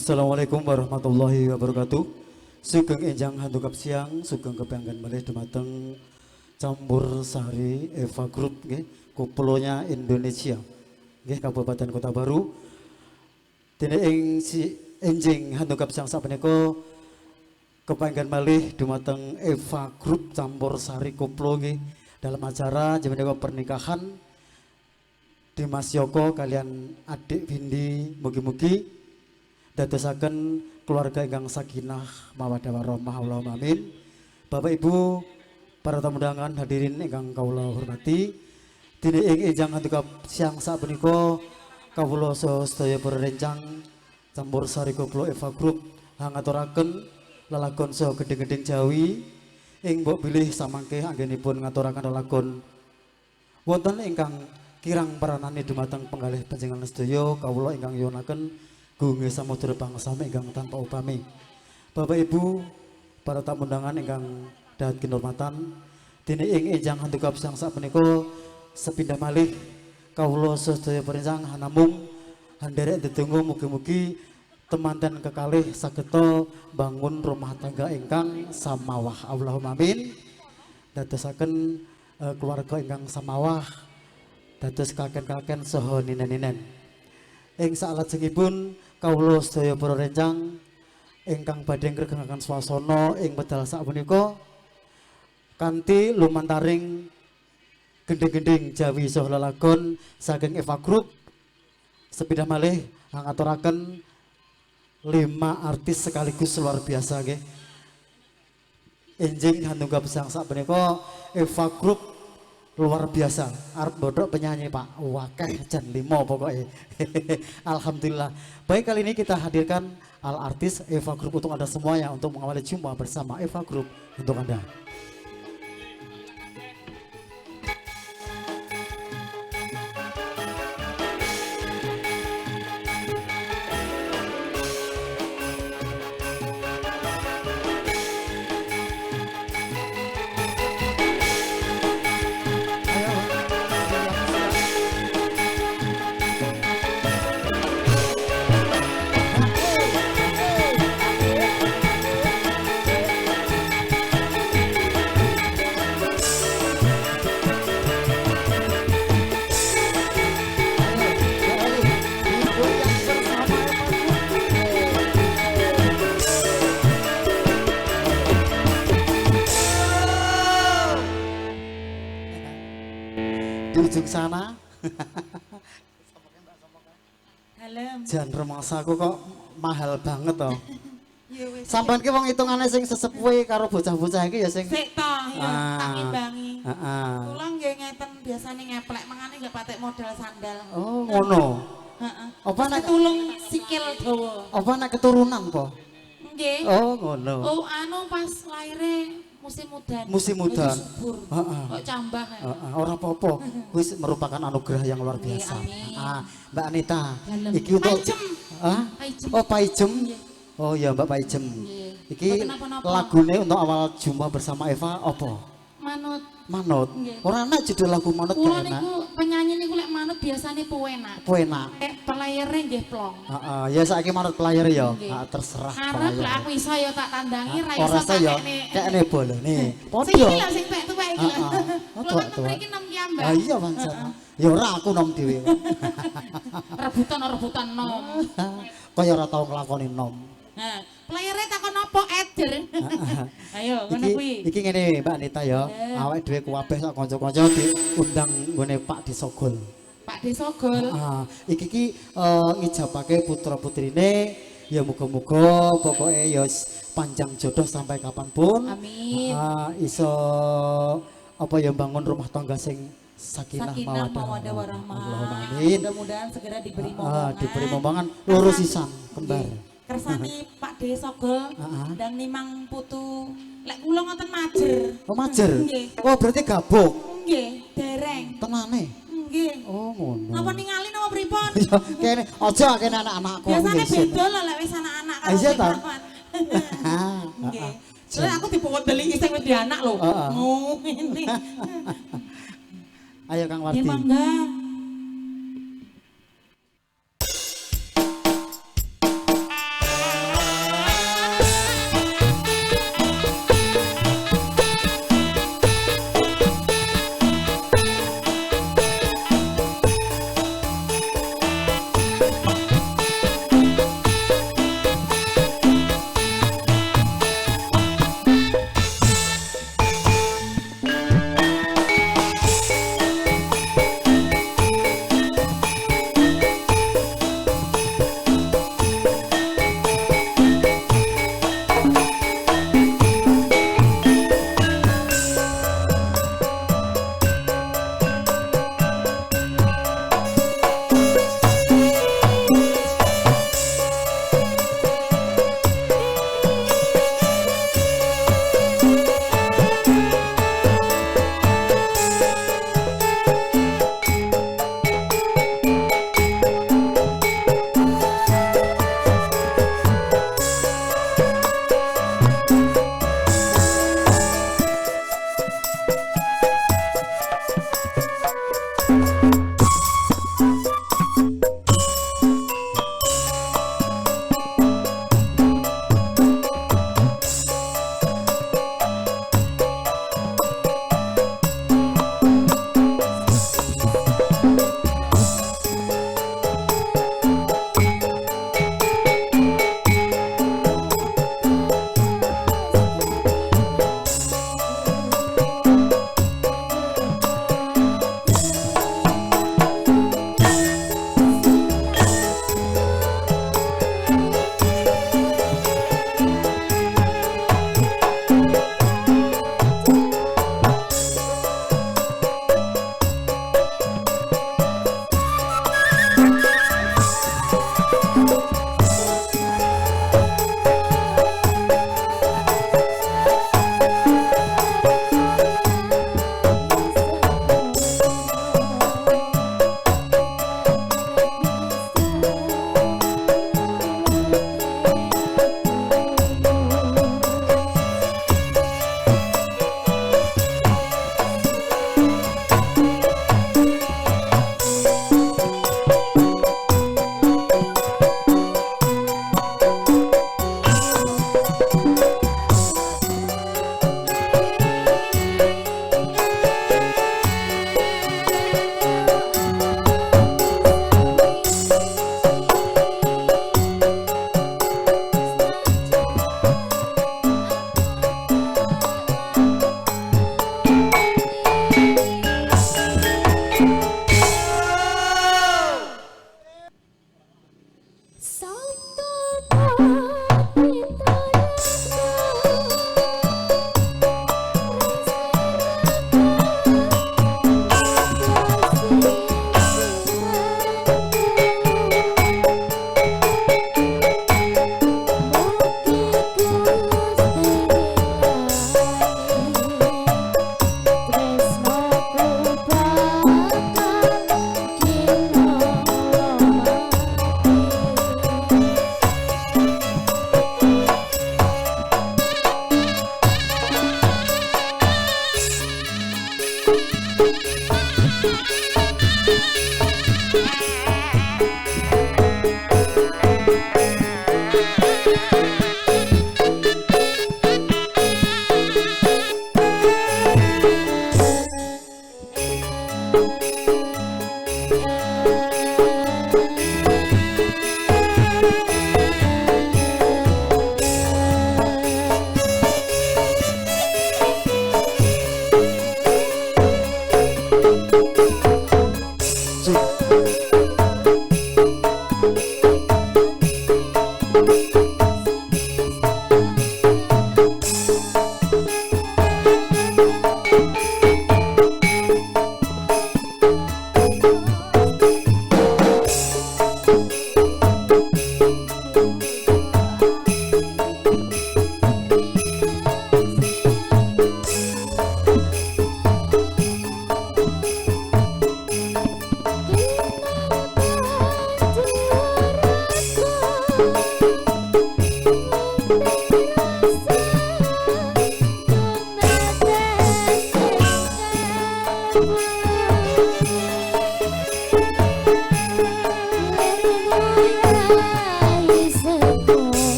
Assalamualaikum warahmatullahi wabarakatuh. Sugeng enjang handukap siang, sugeng kebanggaan malih dumateng Campur Sari Eva Group nggih, Kuplonya Indonesia. Nggih, Kabupaten Kota Baru. Dene ing si enjing handukap siang sapunika kebanggaan malih dumateng Eva Group Campur Sari Kuplo nggih dalam acara jemenika pernikahan Dimas Yoko kalian adik Vindi, mugi-mugi dadosaken keluarga ingkang sakinah mawaddah warahmah, Allahumma amin. Bapak Ibu para tamu undangan hadirin ingkang kawula hormati, dene ing enjang handukap siang sapunika kawula sedaya para rencang Campur Sari Kuplo Eva Group ngaturaken lelagon saha gedhe-gedheng Jawi ing mbok bilih samangke anggenipun ngaturaken lelagon wonten ingkang kirang peranane dumateng penggalih panjenengan sedaya kawula ingkang nyuwunaken Gunge samudra pangsami ingkang tanpa upami. Bapak Ibu para tamu undangan ingkang dahat kinurmatan, dene ing enjang handukap siang sapunika sepindah malih kawula sedaya parencang namung handherek ndedonga mugi-mugi temanten kekalih sageta bangun rumah tangga ingkang samawah, Allahumma amin. Dadosaken keluarga ingkang samawah dados kaken-kaken saha ninen-ninen. Ing salajengipun kawula sedaya para rencang ingkang badhe ngregengaken swasana ing wedal sapunika kanthi lumantaring gending-gending Jawi saha lelagon saking Eva Group sepindah malih ngaturaken 5 artis sekaligus luar biasa nggih. Enjing handunggap sang sak menika Eva Group luar biasa. Arep bodok penyanyi Pak. Wakeh jan 5 pokoknya. Alhamdulillah. Baik, kali ini kita hadirkan al artis Eva Group untuk Anda semuanya untuk mengawali jumpa bersama Eva Group untuk Anda. Di ujung sana jan remangsaku kok mahal banget toh. Sampeyan ki wong hitungane sing sesepuhe karo bocah-bocah iki ya sing sik toh ya tak imbangi. Heeh. Kula nggih ngeten biasane ngeplek mangane nggih patek modal sandal. Oh, ngono. Heeh. Apa nek tulung sikil dawa. apa nek keturunan po? Nggih. Oh, ngono. Oh, anu pas laire musim udan. Musim udan. Subur. Heeh. Kok cambah ya. Heeh, ora apa-apa. Wis merupakan anugerah yang luar Nggih, biasa. amin. Mbak Anita, Dalem. iki untuk Paijem. Hah? Paijem. Oh, Paijem. Nggih. Oh ya, Mbak Paijem. Nggih. Iki Mboten napa-napa. lagune untuk awal jumpa bersama Eva apa? Manut. Manut. Nggih. Ora enak judul lagu Manut Kula gak enak. niku penyanyi niku lek manut biasane penak. Apa enak? Playere nggih plong. Heeh, ya saiki Manut player ya. Nggih. Terserah Arep player. lek aku iso ya tak tandangi ra iso Ora tak ya kene. kene bolone. Sing Padha. iki lho sing tuwek-tuwek iki. Heeh. Oh, Kula tuwek-tuwek. mriki nom ki ambak. Ah iya pancen. Ya ora aku nom dhewe. Rebutan nom. Kaya ora tau nglakoni nom. Nah, playere takon apa Eder. Ayo ngono kuwi. Iki ngene Mbak Anita ya. Awake dhewe kuwabeh sak kanca-kanca diundang nggone Pak Disogol. Pak Disogol. Iki ki ngijabake putra-putrine ya muga-muga pokoke ya panjang jodoh sampai kapanpun. Amin. Iso apa ya bangun rumah tangga sing sakinah mawaddah warahmah. Allahumma amin. Mudah-mudahan segera diberi momongan. Diberi momongan loro sisan kembar. Kersane Pak Disogol dan nimang putu. Lek kula ngoten majer. Oh majer. Nggih. Oh berarti gabuk. Nggih, dereng. Tenane. Nggih. Oh ngono. Napa ningali napa pripun? Ya kene aja kene anak-anakku. Biasane ngisin. beda lho lek wis anak-anak karo Iya sing ta? perawan. Ah, Nggih. Soale aku dibawa delik sing wis di anak lho. Oh, ini. Ayo Kang Nggih, Wardi. mangga.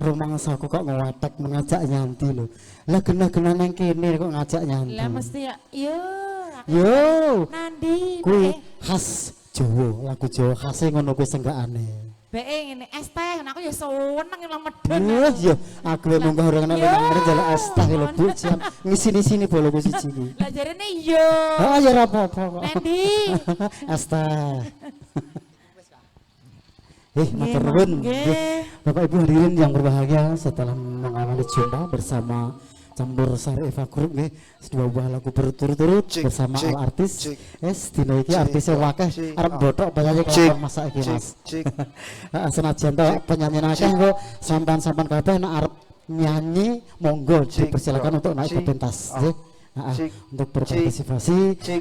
Rumangsaku kok ngewatek mengajak nyanti lho. Lah genah-genah nang kene kok ngajak nyanti. Lah mesti ya Yo. Nandi. Kuwi khas Jawa, lagu Jawa khase ngono kuwi senggakane. Beke ngene es teh, aku ya seneng ilang medun. Iya, aku lho munggah ora kena nang njaluk es teh lho Bu. Ngisi-sini boloku siji iki. Lah jarene yo. Oh ya ora apa-apa kok. Nandi. Es teh. Matur nuwun. Bapak Ibu hadirin yang berbahagia, setelah mengawali jumpa bersama Campur Sari Eva Group nggih, dua buah lagu berturut-turut bersama Al Artis. Dina iki artise wakeh arep bothok penyanyi kelawan masa iki Mas. Senajan to penyanyi akeh engko sampean-sampean kabeh nek arep nyanyi monggo dipersilakan untuk naik ke pentas nggih. Untuk berpartisipasi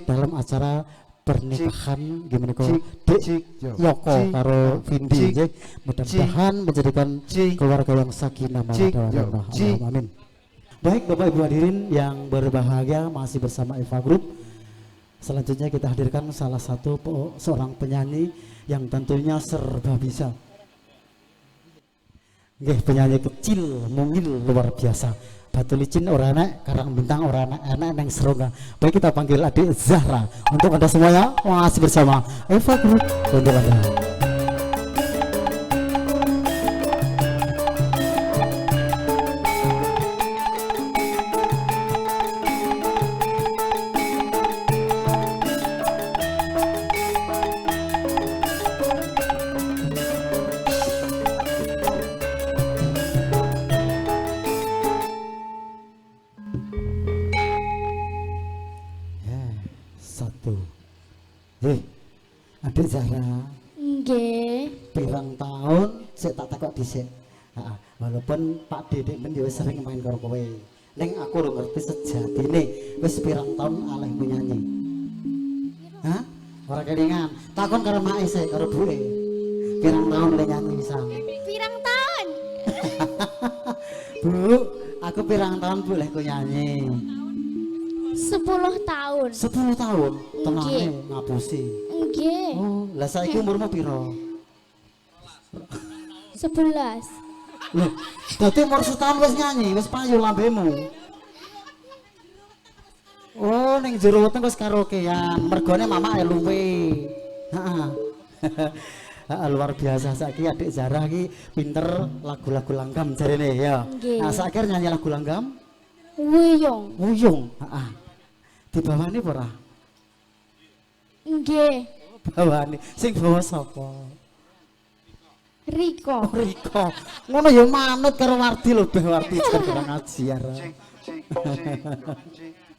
dalam acara pernikahan gimana kok Dek Yoko karo Vindi nggih. Mudah-mudahan menjadikan keluarga yang sakinah mawaddah warahmah. Amin. Baik Bapak Ibu hadirin yang berbahagia, masih bersama Eva Group. Selanjutnya kita hadirkan salah satu seorang penyanyi yang tentunya serba bisa. Nggih, penyanyi kecil mungil luar biasa. Batu licin ora enak, karang bintang ora enak neng serongga. Baik, kita panggil adik Zahra. Untuk Anda semuanya, masih bersama Eva Group untuk Anda. Adik Zahra. Nggih. Pirang tahun sik tak takok dhisik. Walaupun Pak Dedek men yo sering main karo kowe. Ning aku ora ngerti sejatine wis pirang tahun alih menyanyi. Hah? Ora kelingan. Takon karo mak sik karo buke. Pirang tahun le nyanyi pisan? Pirang tahun? Bu, aku pirang tahun boleh ku nyanyi? 10 tahun. 10 tahun? Tenane ngapusi. Nggih. Oh, lah saiki umurmu piro? 11. Loh, dadi umur setahun wis nyanyi, wis payu lambemu. Oh, ning jero weteng wis karaokean, mergone mamake luwe. Heeh. luar biasa saiki adik Zara iki pinter lagu-lagu langgam jarene ya. Nggih. Nah, saiki nyanyi lagu langgam Wuyung. Wuyung, heeh. Dibawani apa ora? Nggih. Bawani. Sing bawa sapa? Riko. Riko. Ngono ya manut karo Wardi lho, Beh Wardi kurang ngaji ya.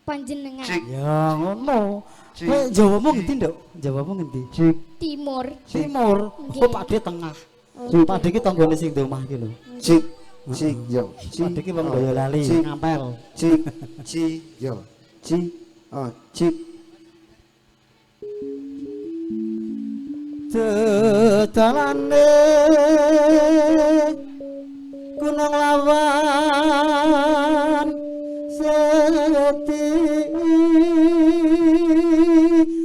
Panjenengan. Ya ngono. Kowe Jawamu ngendi, Nduk? Jawamu ngendi? Timur. Timur. Nggih. Oh, Pakde tengah. Pakde iki tanggane sing di omah iki lho. Cik, cik, yo, Pakde iki wong Boyolali, ngampel. cik, cik, yo, cik, cik. Tetalane gunung lawan seti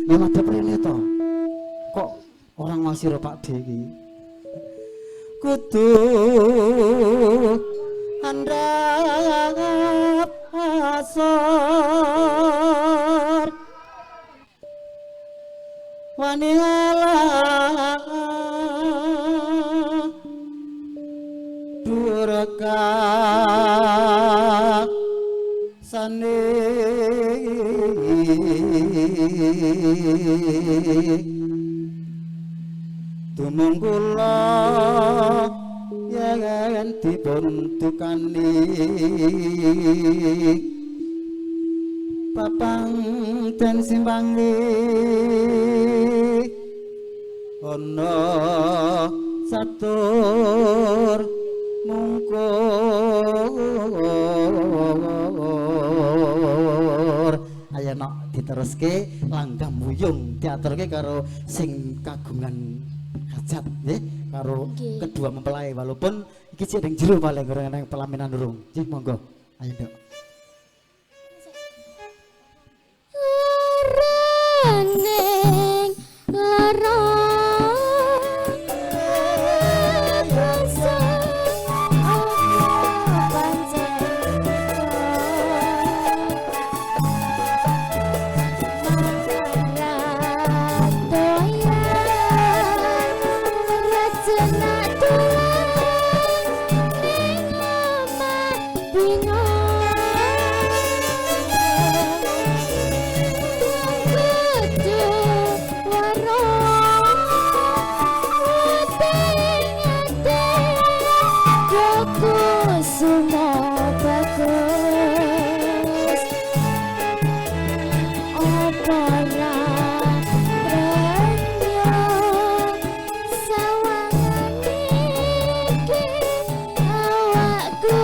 lewat deprene to kok orang masih ro Pak D iki kudu handap asor wani alah duraka sane tumung kula yen dipun tukani papang ten simbangi ana satur mungkur ayo nok diteruske langgam wuyung diaturke karo sing kagungan hajat nggih karo Nggih. kedua mempelai walaupun iki sik ning jero paling ora nang pelaminan durung nggih monggo ayo Nduk Reneng larang rasa apa pancen marah doyan rajana doyan ning omah bingung semua bagus opora renyong sawangan iki awakku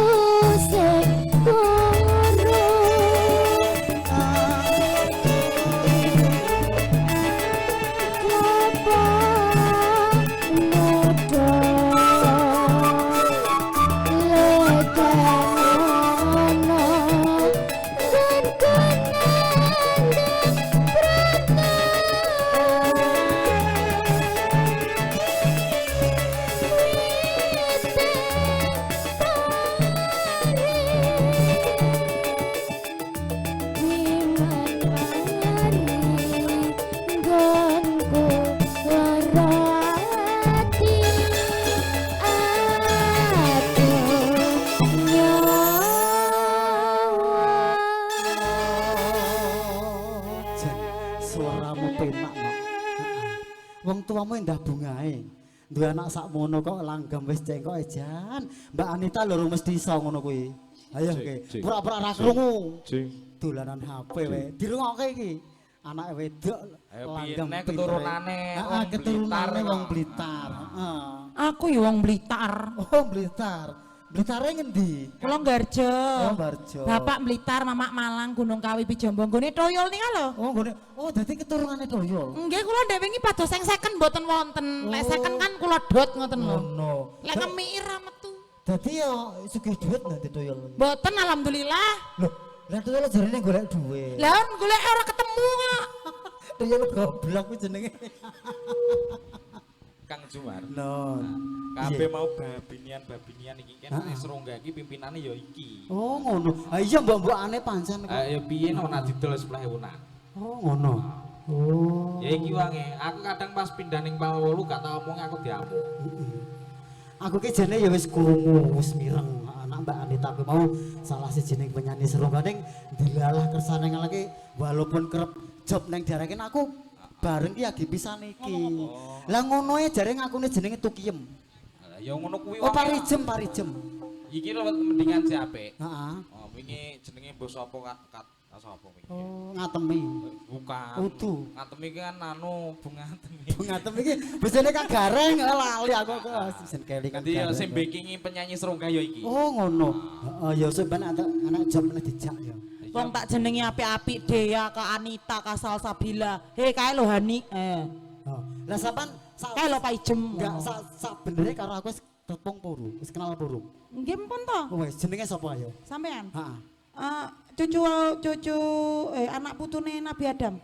sing suaramu penak mak wong tuamu endah bungae duwe anak sakmono kok langgam wis cengkok ejan Mbak Anita lho mesti iso ngono kuwi ayo oke pura-pura ra krungu dolanan HP wae dirungokke iki anake wedok langgam keturunane heeh keturunane wong Blitar heeh Aku ya wong Blitar. oh Blitar Blitare ngendi Kula Nggarjo. oh Barjo Bapak Blitar, Mamak Malang, Gunung Kawi, Pijombo. Nggone toyol nika lho. oh ngene oh dadi keturunane Toyol Nggih kula ndek wingi pados sing second mboten wonten. Lek second kan kula dot ngoten lho. ngono Lek ngemiki ra metu. dadi yo sugih dhuwit nanti Toyol Mboten alhamdulillah. lho lah Toyol jarene golek duwe Lah golek ora ketemu kok. Toyol goblok kuwi jenenge Kang Jumar. non Kabeh mau babinian iki kan wis rongga iki pimpinane ya iki. oh ngono ah iya mbok-mbokane pancen kok Ya piye nek didol sebelah ewonan. oh ngono Oh. Ya iki wange, aku kadang pas pindah ning Pal 8 gak tau omong aku diamuk. Aku ki jane ya wis krungu, wis mireng anak Mbak Anita ku mau salah sijining penyanyi serongga ning dilalah kersane ngeleki walaupun kerep job ning daerah kene aku bareng ki lagi pisan iki. Lah ngono e jare ngakune jenenge Tukiem. Lah ya ngono kuwi Oh wange. Parijem. Iki lho mendingan si apik. Heeh. Oh, wingi jenenge mbok sapa kat sapa wingi? Oh, ngatemi. Bukan. Udu. Ngatemi ki kan anu Bung Ngatemi. Ngatem iki bojone Kang Gareng lali aku kok sen kelingan. Dadi ya sing bakingi penyanyi serongga ya iki. Oh ngono. Heeh ya sampean anak jam meneh dijak ya. Wong tak jenenge apik-apik Dea ka Anita ka Salsabila. He kae lho Hani. Oh. Lah sampean Kae lho Paijem. enggak sak benernya karo aku wis tepung puru, wis kenal puru. Nggih mpun to. Oh wis jenenge sapa ayo? Sampean. Heeh. Cucu anak putune Nabi Adam.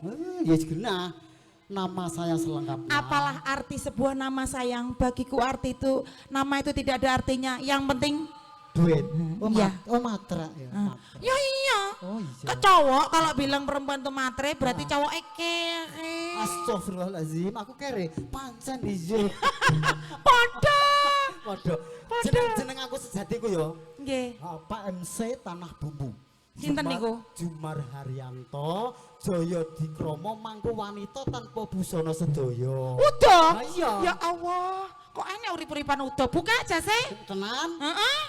Ya genah. Nama saya selengkapnya. Apalah arti sebuah nama sayang? Bagiku arti itu nama itu tidak ada artinya. Yang penting Duit. Oh, iya. Matra ya. ah, Matra. ya iya. Oh iya. Ke cowok kalau bilang perempuan itu matre berarti cowok kere. Astagfirullahalazim, aku kere pancen iya. Podo. Waduh. Jeneng aku sejatiku ya. Nggih. Pak MC Tanah Bumbu. Sinten niku? Jumar Haryanto, Jaya Dikromo mangku wanita tanpa busana sedaya. Udah. Ah, iya. Ya Allah, kok enek urip-uripan udah. Buka aja sih. Tenan? Heeh.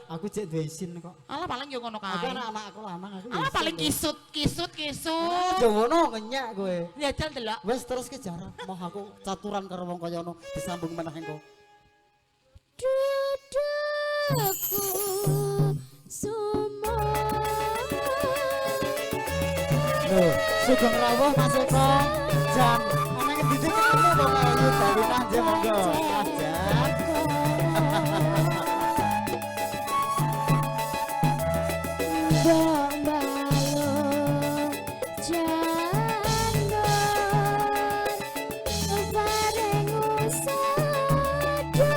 Aku cek duwe isin kok. Alah paling yo ngono Aku kae. anak aku lanang aku. Alah paling kisut. Ya ngono ngenyak kowe. Ya jal delok. Wes terus ke jarang mau aku caturan karo wong kaya ngono disambung meneh engko. Dudukku sumo Loh, Sugeng Rawuh Mas Eko. Jan, ana ngendi ketemu kok ayu Dalina aja monggo. Jan. Mbok balon jangon bareng usada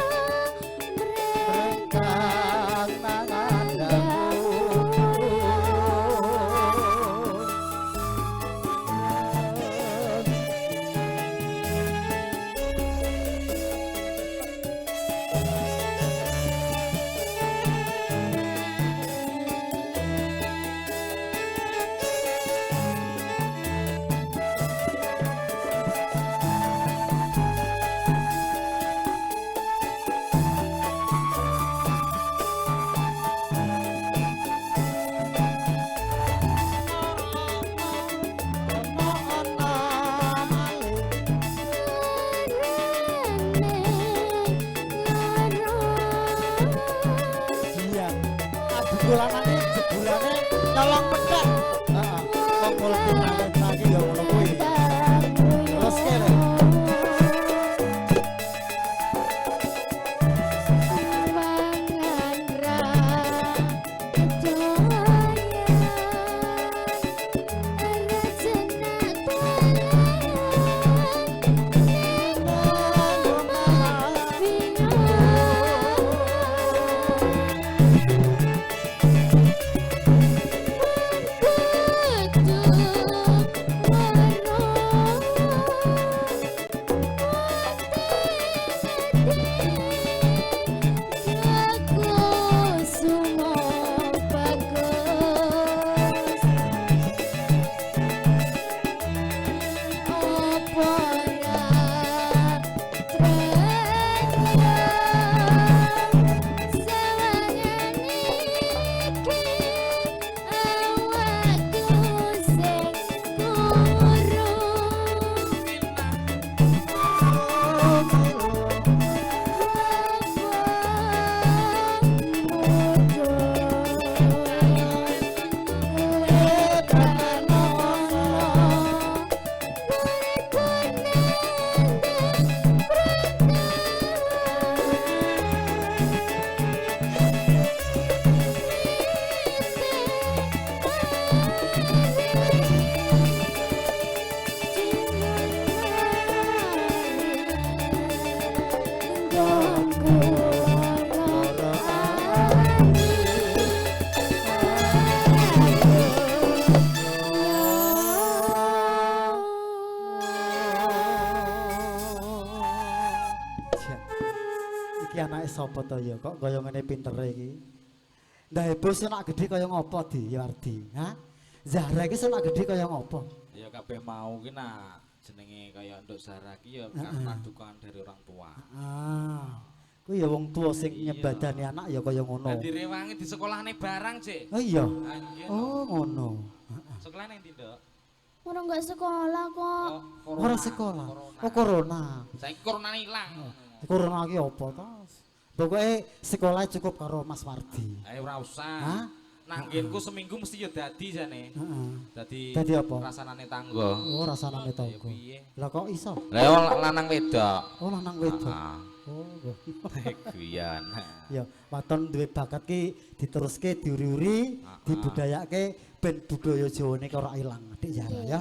Rengkang nangandaku. Iya. Bulanane jebulane nyolong pedang. Heeh. Wong mulku nang lagi ya ngono kuwi. Terus kene. apa to ya kok kaya ngene pintere iki. Ndah bos nak gedhe kaya ngopo Di Wardi? Hah? Zahra iki nak gedhe kaya ngopo? Ya kabeh mau ki nak jenenge kaya Nduk Zahra ki ya karena dukungan dari orang tua. Ku ya wong tua sing nyebadani anak ya kaya ngono. Dadi rewangi di sekolahane barang, Cik. Oh iya. Anjir. Oh ngono. Sekolah nang ndi, Nduk? Orang nggak sekolah kok. Ora sekolah. Oh corona. Saiki corona ilang. Corona ki apa to? Pokoke sekolah cukup karo Mas Wardi. Ayo ora usah. Hah? Nang nggenku seminggu mesti ya dadi jane. Heeh. Dadi apa? rasanane tangga. Oh rasane to. Piye? Lah kok iso? Lah yo lanang wedok. Oh lanang wedok. Ah. Oh. Guyon. Ya, waton duwe bakat ki diteruske diuri-uri, dibudayake ben budaya Jawane ora ilang. Dik Zahra ya.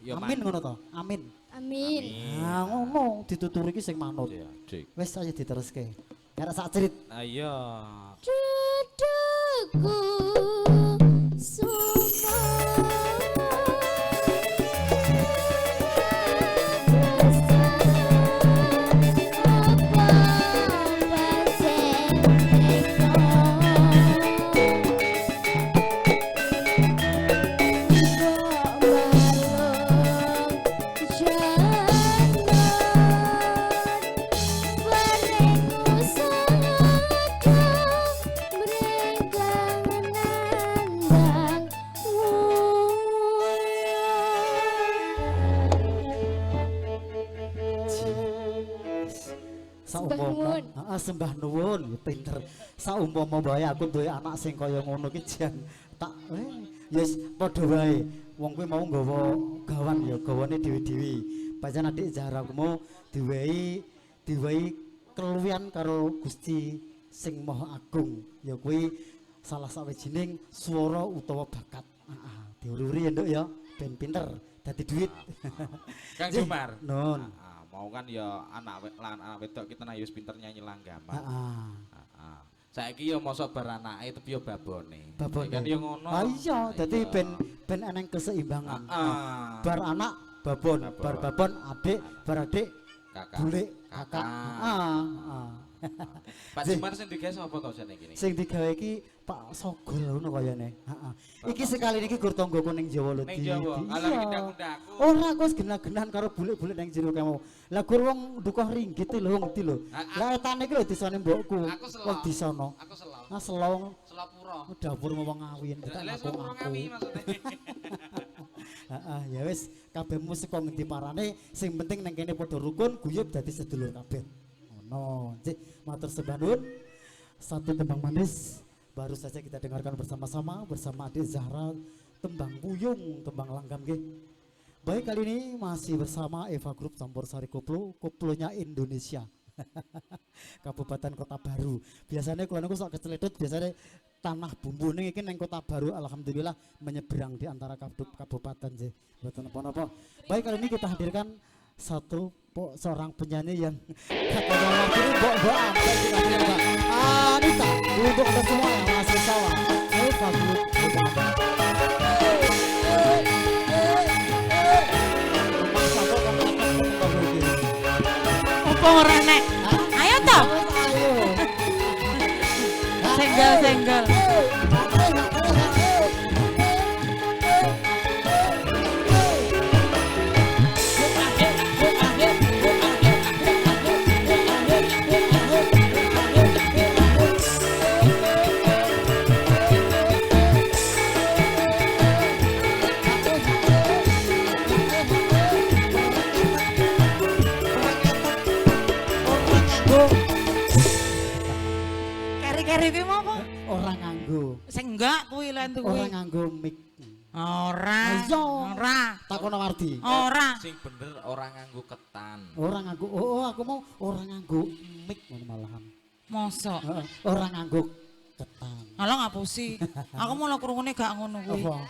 Ya, Amin ngono to. Amin. Amin. Nah, ngono dituturi ki sing manut. Ya, Dik. Wis ayo diteruske. Karek sak cerit. Ayo. Dudukku semua Sembah nuwun, ya pinter. Saumpama wae aku duwe anak sing kaya ngono ki jan tak ya wis padha wae. Wong kuwi mau nggawa gawan ya gawane dhewe-dhewe. Pancen adik Zahra kumu diwehi keluwihan karo Gusti sing Maha Agung. Ya kuwi salah sawijining swara utawa bakat. Heeh, diuri-uri ya Nduk ya, ben pinter dadi duit. Kang Jumar. Nun. Mau kan ya anak wedok kita wis pinter nyanyi langgama. Heeh. Saiki ya mosok bar anake tapi ya babone. Babone. Kan ya ngono. Ah iya, dadi ben eneng keseimbangan. Bar anak babon, bar babon adik, bar adik kakak. bulik kakak. Pak Jumar sing digawe sapa to jane iki? Sing digawe iki Pak Sogol ngono kayane. Heeh. Iki sekali niki gur tanggoku ning Jawa lho. Ning Jawa. Ala kindak-kindaku. Ora aku wis genah-genahan karo bulik-bulik ning jero kemo. Lah gur wong dukoh ringgit lho ngerti lho. Lah etane iki lho disane mbokku. Wong di sono. Aku selo. Nah selong. Selapura. Dapur wong ngawin kita aku. Ngawi maksudnya. Heeh, ya wis kabehmu saka ngendi parane sing penting ning kene padha rukun guyub dadi sedulur kabeh. Ngono. Cik, matur sembah nuwun. Satu tembang manis baru saja kita dengarkan bersama-sama bersama adik Zahra, tembang Puyung, tembang langgam nggih. Baik, kali ini masih bersama Eva Group Campur Sari Koplo, koplonya Indonesia. Kabupaten Kota Baru. Biasanya kalau aku sok keceledot biasanya tanah bumbu ning iki ning Kota Baru, alhamdulillah menyeberang di antara kabupaten sih. Mboten napa-napa. Baik, kali ini kita hadirkan seorang penyanyi yang katanya waktu ini mbok apa kita hadirkan. Anita untuk kita semua yang masih sawah. Eva Group. Apa ora nek? Ayo toh. Senggol. Keri kuwi mau apa? Ora nganggo. Sing enggak kuwi lho entuk kuwi. Ora nganggo mic. Ora. Ora. Takono Wardi. Ora. Sing bener ora nganggo ketan. Ora nganggo. Oh, aku mau ora nganggo mic ngono malahan. Mosok. Heeh, ora nganggo ketan. Alah ngapusi. Aku malah krungune gak ngono kuwi. Apa?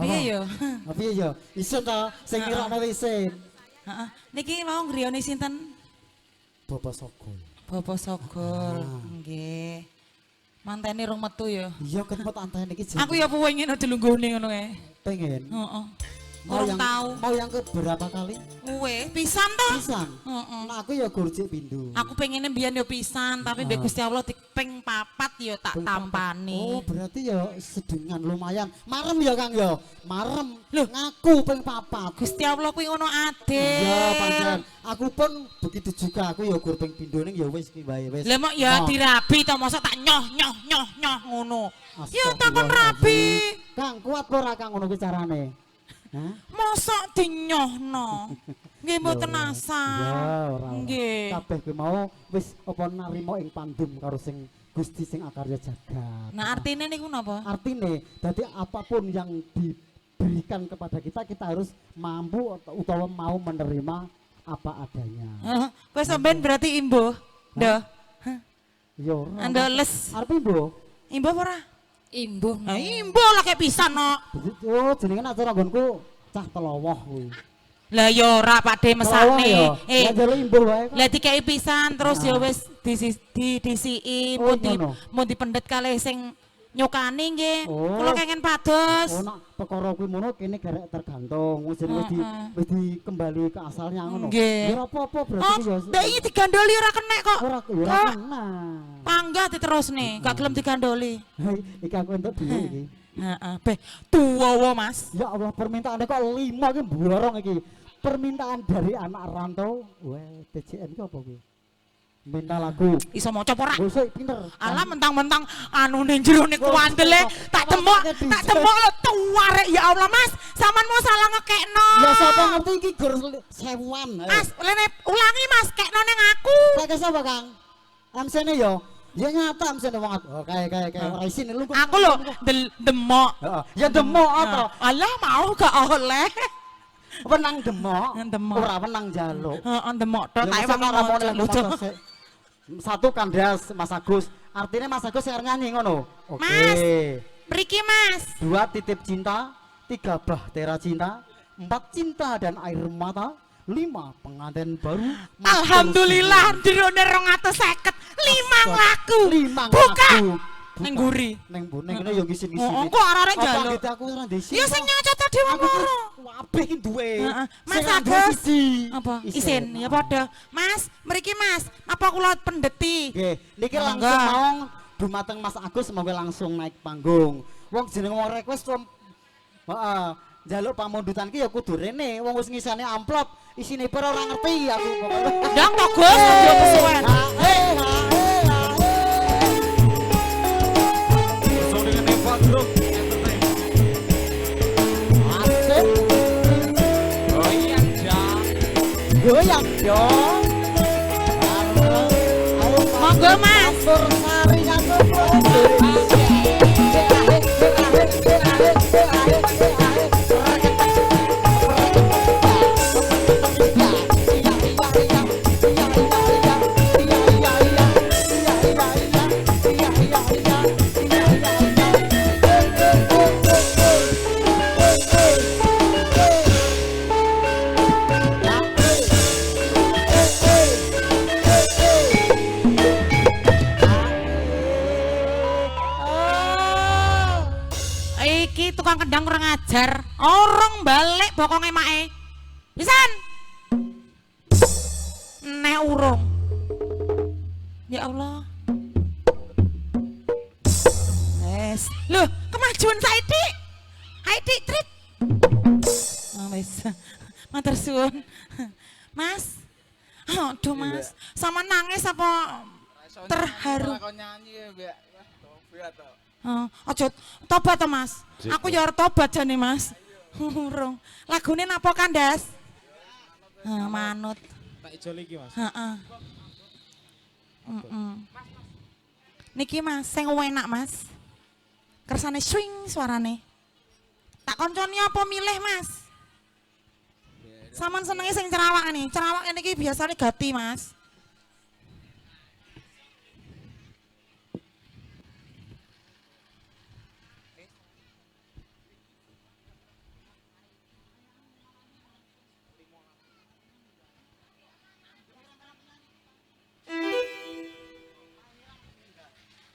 Piye yo? Piye yo? Iso ta sing ngirakno isin. Heeh. Niki mau griyane sinten? Bapak Sogol. Bapak Sogol. Nggih. Mantene rong metu ya. Iya kan pot antene iki. Aku ya pengen delunggone ngono kae. Pengen. Heeh. Urung tahu. Mau yang ke berapa kali? Uwe, pisan toh? Pisan. Heeh. Nah, aku ya gurjek pindho. Aku pengennya biyen yo pisan, tapi mbek Gusti Allah ping 4 yo tak tampani. Oh, berarti ya sedengan lumayan. Marem ya Kang ya. Marem. Loh. Ngaku ping 4. Gusti Allah kuwi ngono ade. Iya, pancen. Aku pun begitu juga. Aku ya gur ping pindho ning ya wis ki wae wis. Lah mok ya Oh. dirabi to, mosok tak nyoh ngono. Ya takon rabi. Kang, kuat ora Kang ngono kuwi carane? Hah? Mosok dinyohno. Nggih mboten Ya, asal. ora. Nggih. Kabeh kuwi mau wis apa narima ing pandum karo sing Gusti sing akarya jagat. Nah, artine niku napa? Artine dadi apapun yang diberikan kepada kita harus mampu utawa mau menerima apa adanya. Heeh. Kowe sampean berarti imbuh. Ndoh. Ya ora. Anda les. Arep mbo? Imbuh apa ora? Imbuh. Nah, imbuh lah kayak pisan no. Oh, jenenge nek cara nggonku cah telowoh kuwi. Lah ya ora Pakde mesakne. Lah jare imbuh wae. Lah dikai pisan terus ya wis disiki Oh, mun ngono. mun dipendet kalih sing nyukani nggih. Oh. Kula kengen pados. Oh, nak perkara kuwi ngono kene garek tergantung. Wis wis dikembali ke asalnya ngono. Nggih. Ya apa-apa Oh, berarti ya. ndak iki digandoli ora kenek kok. Ora ora Kok kena. panggah diterusne, gak gelem digandoli. Hei, iki aku entuk dhewe iki. Heeh, beh tuwa Mas. Ya Allah, permintaannya kok 5 iki borong iki. Permintaan dari anak rantau. Wah, TCN ki apa kuwi? Minta lagu. Iso maca apa ora? Bosok pinter. Alah mentang-mentang anu ning jero ning kuandele tak demok lho tuarek ya Allah Mas. Sampean mau salah ngekekno. Ya sapa ngerti iki gur sewuan. Mas, lene ulangi Mas, kekno ning aku. Kayak sapa Kang? MC-ne yo. Ya nyata MC-ne wong aku. Oh, kayak ora isin lu. Aku lho demok. Heeh. Ya demok apa? Alah mau gak oleh. Wenang demok. Demok. Ora wenang njaluk. Heeh, demok tok tak Ya, masa ora mau lho. njaluk. Satu kandas Mas Agus. Artinya Mas Agus yang nyanyi ngono. Oke. Mas. Mriki Mas. 2 titip cinta, 3 bahtera cinta, 4 cinta dan air mata, 5 pengantin baru. Alhamdulillah dirone 250. 5 laku. 5 Buka. lagu. Ning nguri. Ning neng yo ngisi-ngisi. Oh, kok arek Apa njaluk. gitu aku ora ndisi. Ya sing nyocot tadi wong Aku loro. kabeh iki duwe. Heeh. Mas Sing nganggo Agus. siji. Apa? Isin ya padha. Mas, mriki Mas, apa kula pendeti? Nggih, niki Monggo. langsung mau dumateng Mas Agus semoga langsung naik panggung. Wong jeneng wong request heeh, njaluk pamundutan ki ya kudu rene. Wong wis ngisane amplop, isine pira ora ngerti aku pokoknya. Ndang to Gus, aja kesuwen. Bersama dengan Eva Group Entertainment. Asik, Goyang jam. goyang yo. Monggo Mas. Sari Iki tukang kendang kurang ajar. Orang balik bokonge mae. Pisan. Nek urung. Ya Allah. Wes. Loh, kemajuan Saidi. Saidi trit. Oh, wes. Matur suwun. Mas. Aduh, Mas. Sama nangis apa terharu? Kok nyanyi ya, Mbak. Wah, tobat to. Aja tobat to Mas. Aku ya arep tobat jane Mas. Urung. Lagune napa Kandas? Manut. Tak ijol iki, Mas. Heeh. Niki Mas, sing enak Mas. Kersane swing suarane. Tak konconi apa milih Mas? Saman senenge sing cerawak nih. Cerawak niki biasane gati Mas.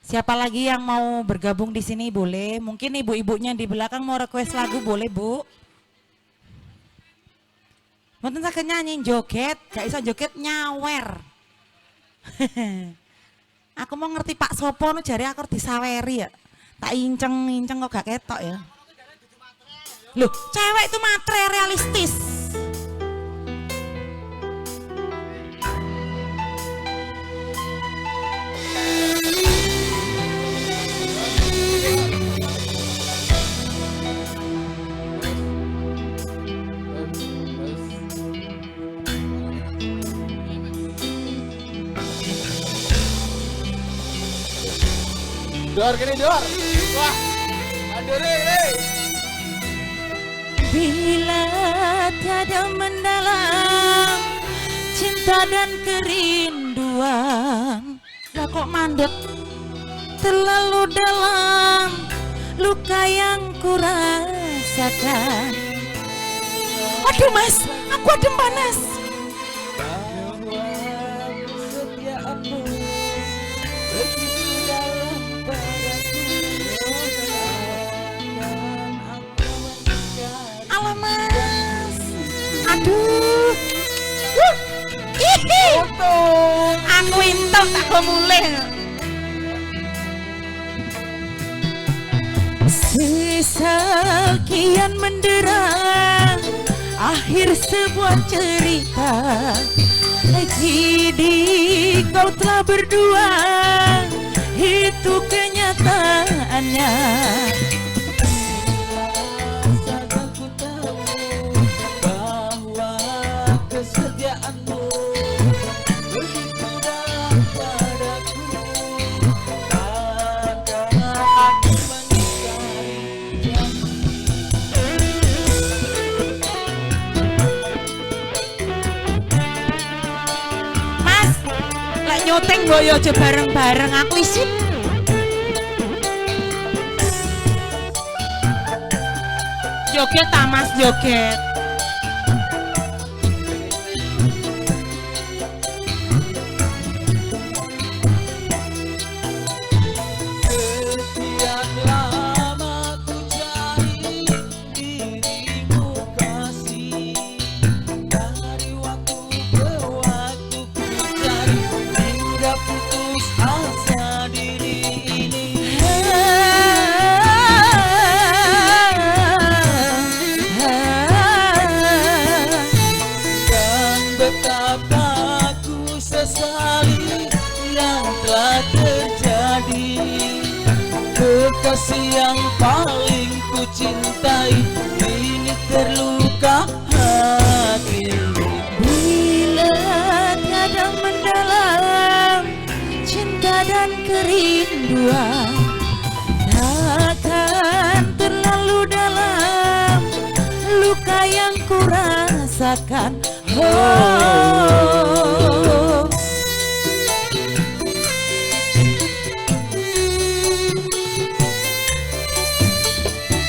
Siapa lagi yang mau bergabung di sini boleh. Mungkin ibu-ibunya di belakang mau request lagu boleh Bu. Mboten saged nyanyi joget, gak iso joget nyawer. Aku mau ngerti Pak Sopo nu jare aku disaweri ya. Tak inceng-inceng kok gak ketok ya. Loh, cewek itu matre realistis. Dor gini dor. Wah. Aduh re. Bila tiada mendalam cinta dan kerinduan, lah kok mandek terlalu dalam luka yang kurasakan. Aduh mas, aku adem panas. Bahwa kesetiaanmu begitu dalam padaku. Alah mas, aduh. Ihi. Aku intok tak kok mulih. Sekian mendera akhir sebuah cerita. Kini kau telah berdua, itu kenyataannya. Saat aku tahu bahwa kesetiaanmu begitu dalam padaku, takkan aku menyesali. Mas, lek nyuting boyo aja bareng-bareng aku isin. Joget ta mas, joget. Sekian lama ku cari dirimu kasih, dari waktu ke waktu ku cari hingga putus asa diri ini. Dan betapa ku sesali yang telah terjadi. Kekasih yang paling ku cintai ini terluka hati. Bila tiada mendalam cinta dan kerinduan, takkan terlalu dalam luka yang kurasakan. Oh.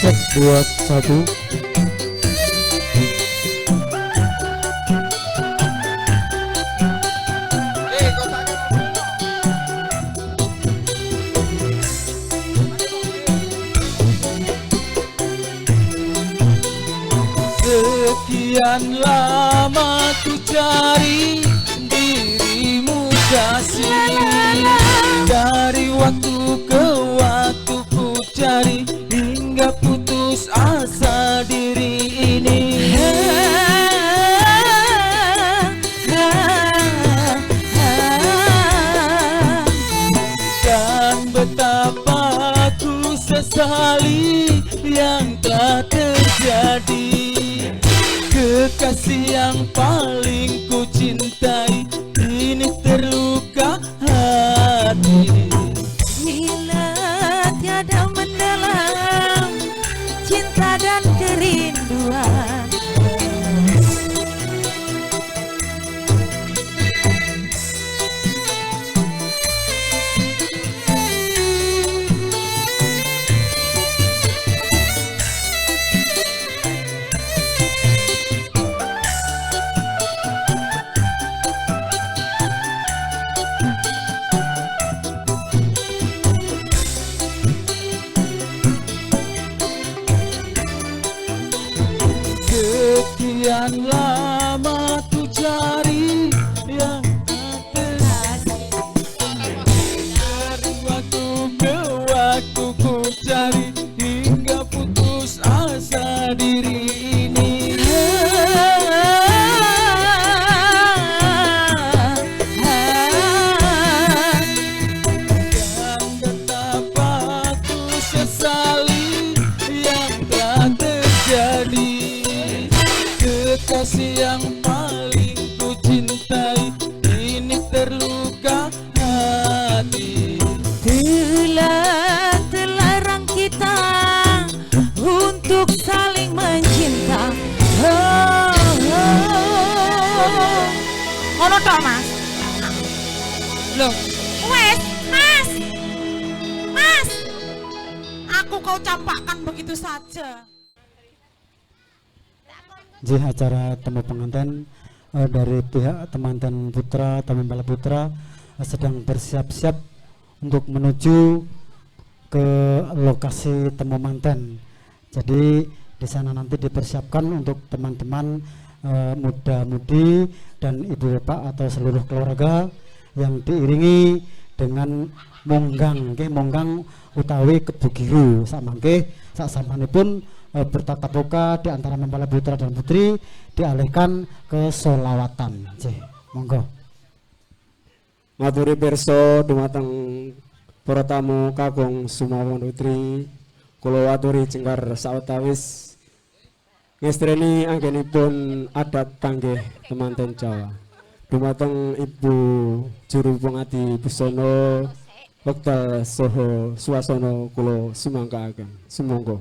Cek 2 1. Sekian lama ku cari dirimu kasih, dari waktu ke waktu ku cari hingga putus asa diri ini. Dan betapa ku sesali yang telah terjadi. Kekasih yang paling ku cintai ini terluka hati. Bila tiada mendalam cinta dan kerinduan, Sekian lama Kekasih yang paling ku cintai, ini terluka hati. Terlarang kita untuk saling mencinta. Ngono toh mas? Loh, wes mas, mas, aku kau campakkan begitu saja. Jadi acara temu pengantin dari pihak teman-teman putra, teman bala putra sedang bersiap-siap untuk menuju ke lokasi temu manten. Jadi di sana nanti dipersiapkan untuk teman-teman muda-mudi dan ibu bapak atau seluruh keluarga yang diiringi dengan monggang, monggang utawi kebugiru samangke sak samanipun bertatap muka di antara mempelai putra dan putri dialihkan ke solawatan. Monggo. Maturi pirsa dumateng para tamu kakung sumawon putri, kula aturi jengkar sawetawis ngestreni anggenipun adat panggih temanten Jawa. Dumateng Ibu Juru Pengati Busana wekdal saha swasana kula sumangkaaken. Sumangga.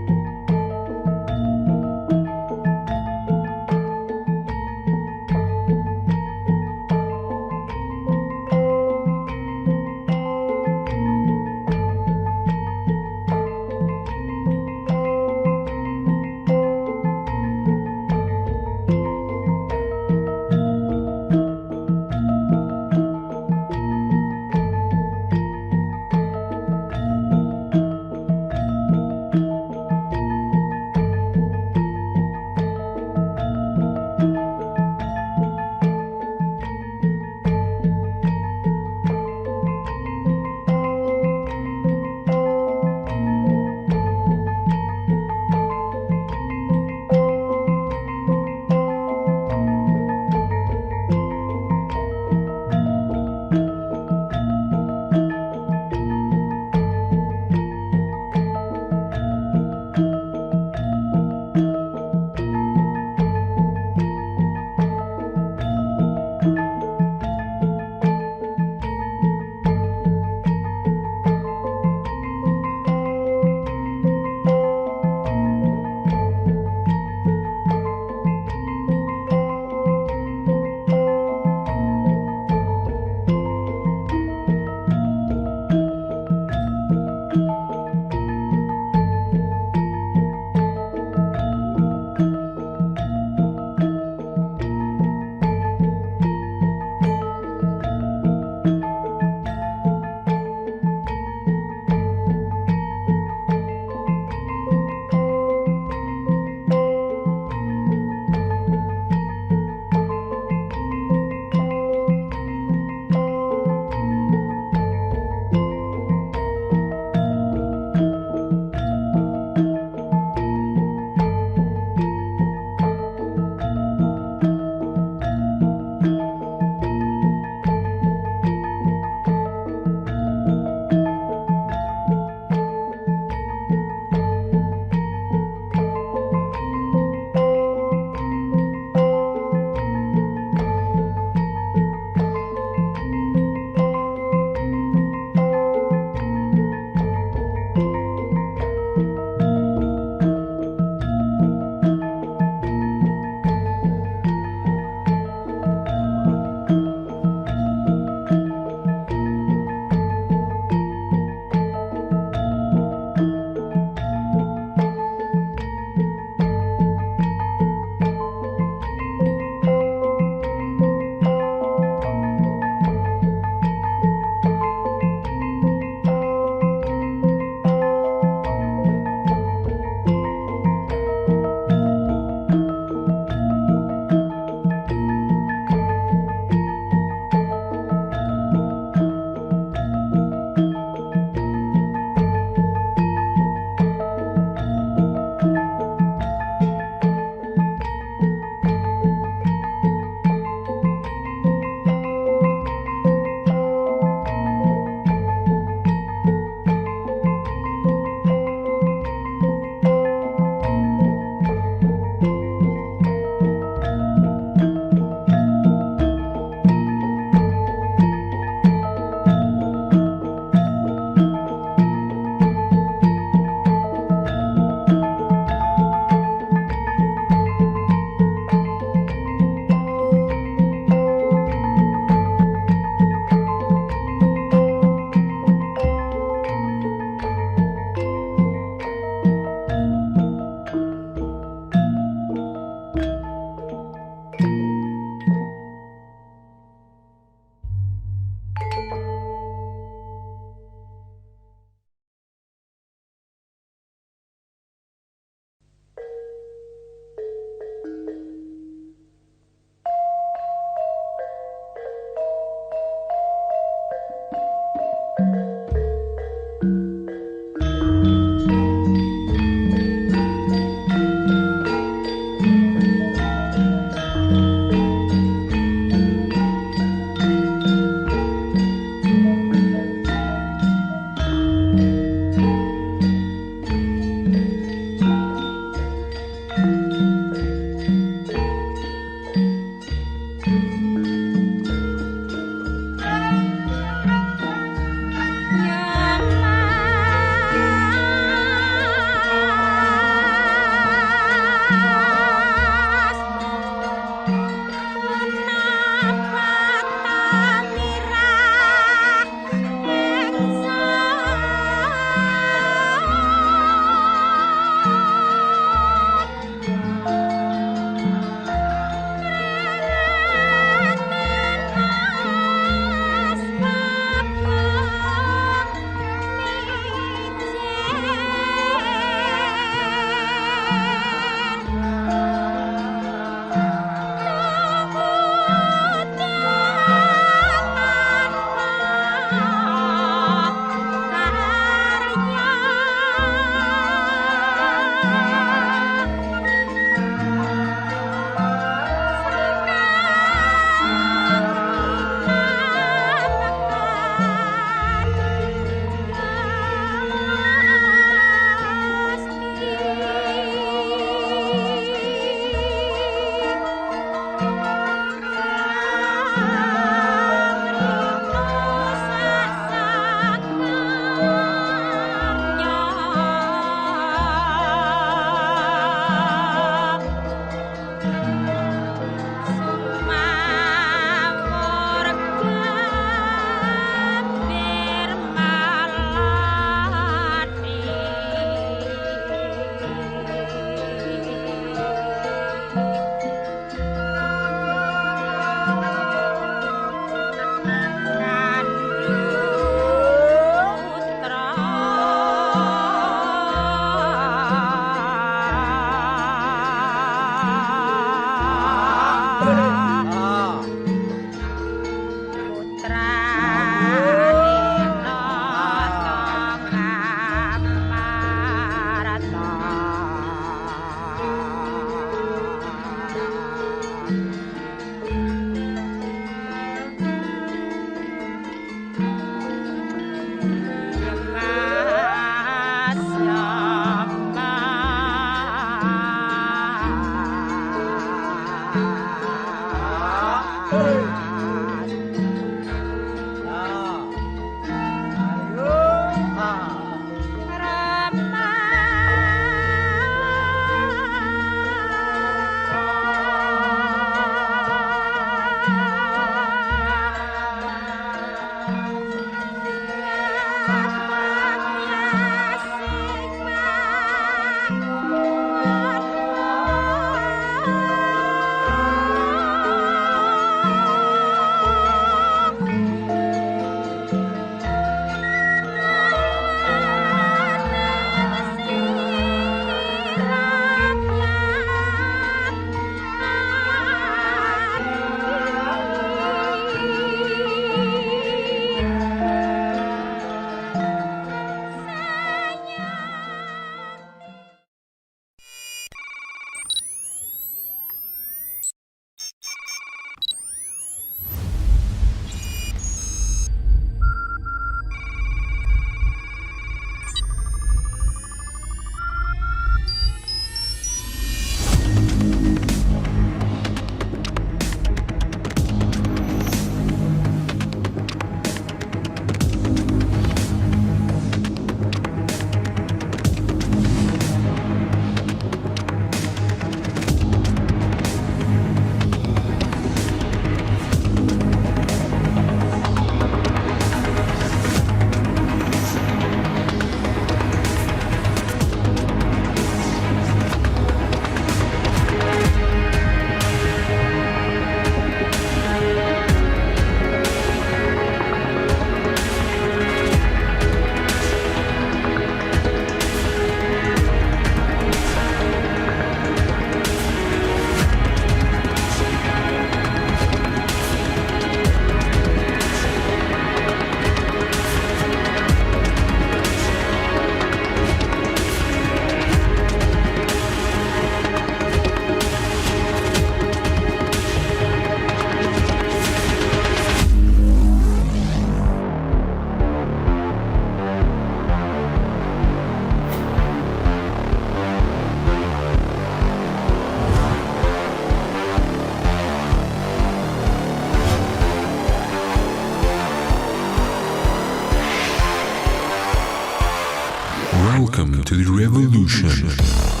Welcome to the revolution.